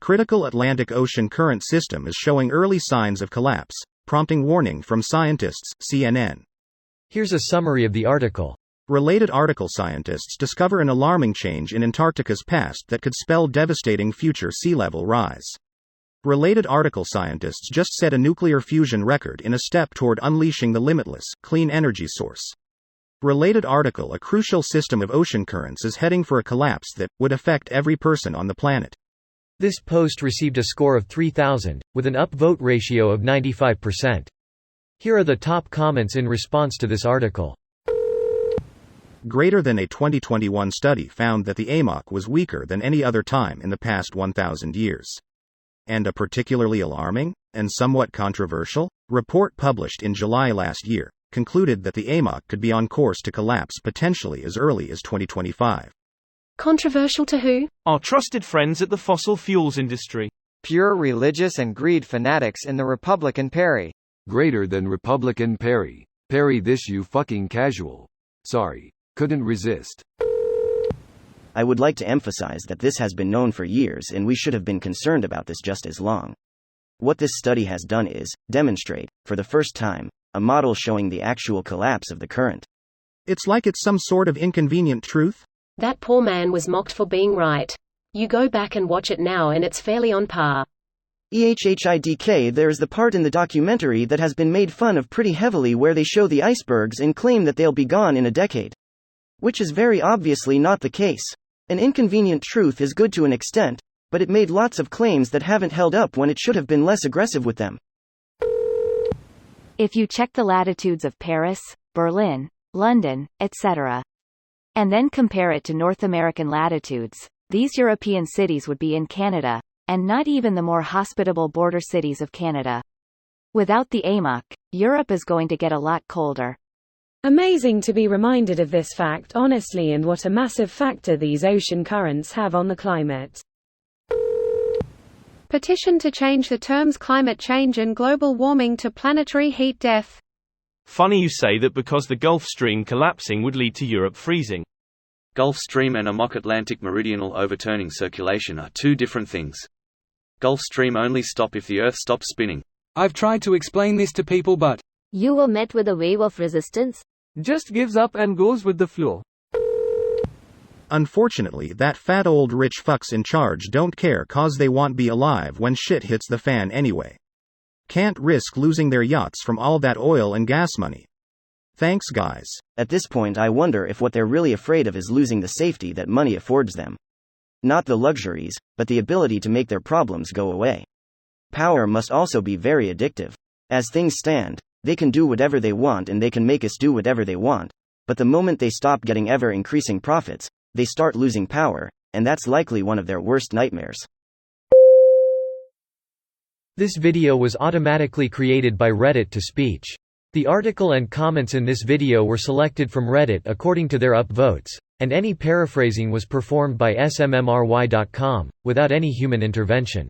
Critical Atlantic Ocean current system is showing early signs of collapse, prompting warning from scientists, CNN. Here's a summary of the article. Related article: scientists discover an alarming change in Antarctica's past that could spell devastating future sea level rise. Related article: scientists just set a nuclear fusion record in a step toward unleashing the limitless, clean energy source. Related article: a crucial system of ocean currents is heading for a collapse that would affect every person on the planet. This post received a score of 3,000, with an upvote ratio of 95%. Here are the top comments in response to this article. Greater than a 2021 study found that the AMOC was weaker than any other time in the past 1,000 years. And a particularly alarming, and somewhat controversial, report published in July last year concluded that the AMOC could be on course to collapse potentially as early as 2025. Controversial to who? Our trusted friends at the fossil fuels industry. Pure religious and greed fanatics in the Republican Perry. Greater than Republican Perry. Perry this you fucking casual. Sorry. Couldn't resist. I would like to emphasize that this has been known for years and we should have been concerned about this just as long. What this study has done is demonstrate, for the first time, a model showing the actual collapse of the current. It's like it's some sort of inconvenient truth. That poor man was mocked for being right. You go back and watch it now and it's fairly on par. EHHIDK There's the part in the documentary that has been made fun of pretty heavily where they show the icebergs and claim that they'll be gone in a decade. Which is very obviously not the case. An inconvenient truth is good to an extent, but it made lots of claims that haven't held up when it should have been less aggressive with them. If you check the latitudes of Paris, Berlin, London, etc., and then compare it to North American latitudes, these European cities would be in Canada, and not even the more hospitable border cities of Canada. Without the AMOC, Europe is going to get a lot colder. Amazing to be reminded of this fact honestly, and what a massive factor these ocean currents have on the climate. Petition to change the terms climate change and global warming to planetary heat death. Funny you say that because the Gulf Stream collapsing would lead to Europe freezing. Gulf Stream and AMOC Atlantic meridional overturning circulation are two different things. Gulf Stream only stop if the Earth stops spinning. I've tried to explain this to people but you were met with a wave of resistance. Just gives up and goes with the flow. Unfortunately, that fat old rich fucks in charge don't care cause they want be alive when shit hits the fan anyway. Can't risk losing their yachts from all that oil and gas money. Thanks guys. At this point I wonder if what they're really afraid of is losing the safety that money affords them. Not the luxuries, but the ability to make their problems go away. Power must also be very addictive. As things stand, they can do whatever they want and they can make us do whatever they want, but the moment they stop getting ever-increasing profits, they start losing power, and that's likely one of their worst nightmares. This video was automatically created by Reddit to speech. The article and comments in this video were selected from Reddit according to their upvotes, and any paraphrasing was performed by smmry.com, without any human intervention.